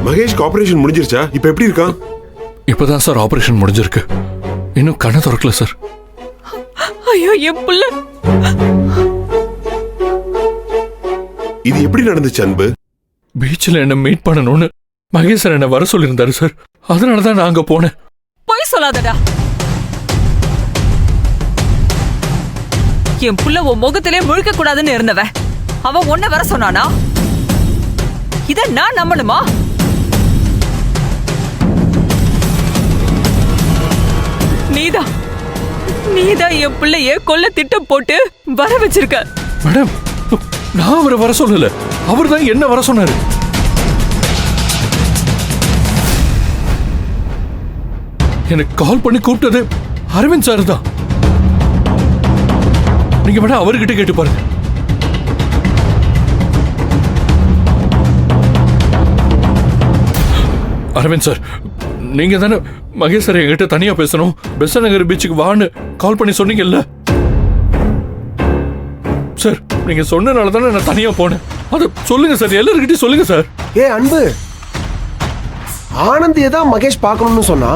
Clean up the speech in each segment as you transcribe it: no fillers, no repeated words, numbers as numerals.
மகேஷ்க்கு operation முடிஞ்சிருச்சா? இப்ப எப்படி இருக்கான்? இப்பதான் சார் ஆபரேஷன் முடிஞ்சிருக்கு. இன்னும் கண்ணை திறக்கல சார். ஐயோ என் புள்ள. இது எப்படி நடந்துச்சு அன்பு? பீச்சில் என்ன மீட் பண்ணணும்னு மகேஷ் சார் என்ன வர சொல்லியிருந்தாரு சார். அதனாலதான் நான் அங்க போனேன். போய் சொல்லாதடா. என் புள்ள உன் முகத்திலே முழிக்க கூடாதுன்னு இருந்தவன் அவன் உன்ன வர சொன்னானா? இத நான் நம்பணுமா? நீதான் என் பிள்ளைய கொல்ல திட்டம் போட்டு வர வச்சிருக்க. மேடம், நான் அவரை வர சொல்லல. அவர் தான் என்ன வர சொன்னாரு. எனக்கு கால் பண்ணி கூப்பிட்டது அரவிந்த் சார் தான். நீங்க வேணா அவர்கிட்ட கேட்டு பாருங்க. அரவிந்த் சார், நீங்க தானே மகேஷ் சார் என்கிட்ட தனியா பேசணும், பெசன்ட் நகர் பீச்சுக்கு வான்னு கால் பண்ணி சொன்னீங்கல்ல சார். நீங்க சொன்னனால தானே நான் தனியா போனேன். அது சொல்லுங்க சார், எல்லாருக்கிட்டையும் சொல்லுங்க சார். ஏ அன்பு, ஆனந்தியை தான் மகேஷ் பார்க்கணும்னு சொன்னா.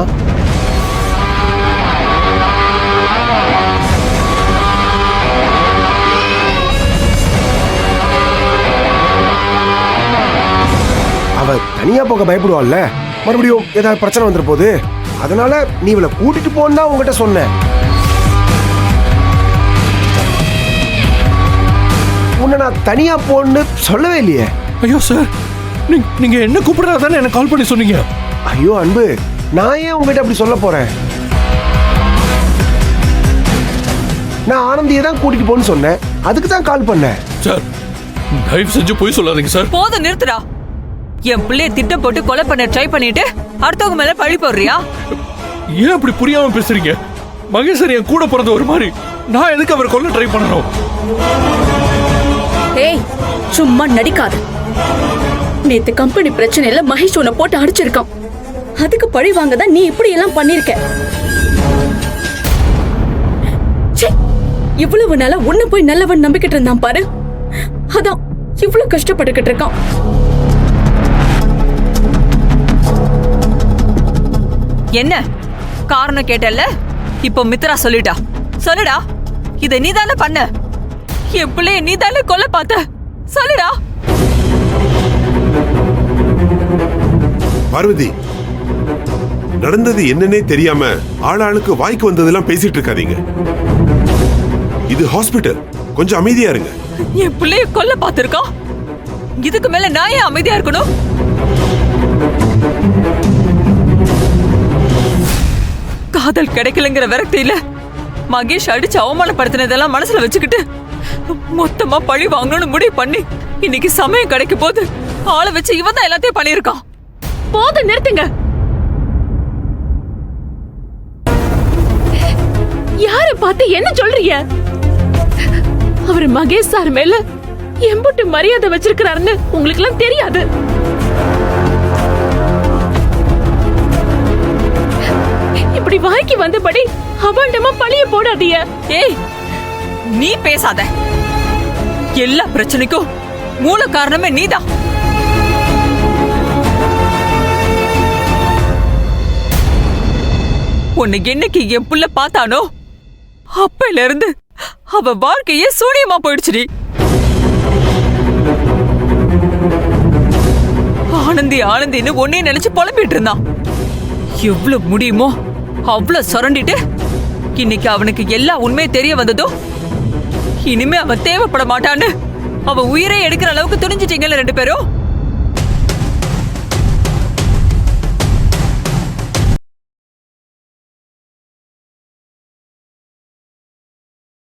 அவ தனியா போக பயப்படுவாள்ல, மறுபடியும் ஏதாவது பிரச்சனை வந்துட போகுது. அதனால நீ இவளை கூட்டிட்டு போன்னு தான் உங்ககிட்ட சொன்னேன். உன்னை நான் தனியா போன்னு சொல்லவே இல்லையே. ஐயோ சார், நீங்க என்ன கூப்பிடுறதா தானே எனக்கு கால் பண்ணி சொன்னீங்க. ஐயோ அன்பு, நான் ஏன் உங்ககிட்ட அப்படி சொல்ல போறேன்? நான் ஆனந்தியை தான் கூட்டிட்டு போன்னு சொன்னேன், அதுக்கு தான் கால் பண்ணேன். சார், தயவு செஞ்சு போய் சொல்லாதீங்க சார். போதும், நிறுத்துடா. என் பிள்ளைய திட்டம் போட்டு கொலை பண்ண ட்ரை பண்ணிட்டு அடுத்தவங்க மேல பழி போடுறியா? ஏன் அப்படி புரியாம பேசுறீங்க? மகேஷ் சார் என் கூட பிறந்த ஒரு மாதிரி, நான் எதுக்கு அவர் கொல்ல ட்ரை பண்ணணும்? ஏய், சும்மா நடிக்காத. நேத்து கம்பெனி பிரச்சனையில மகேஷ் உன்னை போட்டு அடிச்சிருக்கான். அதுக்கு பழி வாங்க தான் நீ இப்படி எல்லாம் பண்ணிருக்க. இவ்வளவு நாளா உன்னை போய் நல்லவன் நம்பிக்கிட்டு இருந்தான் பாரு, அதான் இவ்வளவு கஷ்டப்பட்டுக்கிட்டு இருக்கான். என்ன காரணம் கேட்டல்ல? இப்போ மித்ரா சொல்லிட்டா. சொல்லுடா, இத நீதானே பண்ண? என் பிள்ளைய நீதானே கொல்ல பார்த்த? சொல்லுடா. பார்வதி, நடந்தது என்னன்னே தெரியாம ஆளாளுக்கு வாய்க்கு வந்ததெல்லாம் பேசிட்டு இருக்காதீங்க. இது ஹாஸ்பிட்டல், கொஞ்சம் அமைதியா இருங்க. என் பிள்ளைய கொல்ல பார்த்திருக்கான். இதுக்கு மேல நான் ஏன் அமைதியா இருக்கணும்? காதல் கிடைக்கலங்கிற விரக்தியில மகேஷ் அடிச்சு அவமானப்படுத்தினதெல்லாம் மனசுல வச்சுக்கிட்டு மொத்தமா பழி வாங்கணும்னு முடிவு பண்ணி இன்னைக்கு சமயம் கிடைக்கும் போது ஆளை வச்சு இவன் தான் எல்லாத்தையும் பண்ணிருக்கான். போதும், நிறுத்துங்க. யாரை பார்த்து என்ன சொல்றீங்க? அவர் மகேஷ் சார் மேல எம்புட்டு மரியாதை வச்சிருக்கிறாருன்னு உங்களுக்கு எல்லாம் தெரியாது. இப்படி வாய்க்கு வந்தபடி அபாண்டமா பழிய போடாதீங்க. ஏய், நீ பேசாத. எல்லா பிரச்சனைக்கும் மூல காரணமே நீதான். உன்னை என்னைக்கு என் புள்ள பார்த்தானோ அப்பையில இருந்து அவ வாழ்க்கையே சூனியமா போயிடுச்சுடி. ஆனந்தி ஆனந்தின்னு ஒன்னே நினைச்சு புலம்பிட்டு இருந்தான். எவ்வளவு முடியுமோ அவ்வளவு சுரண்டிட்டு இன்னைக்கு அவனுக்கு எல்லா உண்மையும் தெரிய வந்ததோ இனிமே அவன் தேவைப்பட மாட்டான்னு அவ உயிரை எடுக்கிற அளவுக்கு துணிஞ்சிட்டீங்கல்ல ரெண்டு பேரும்.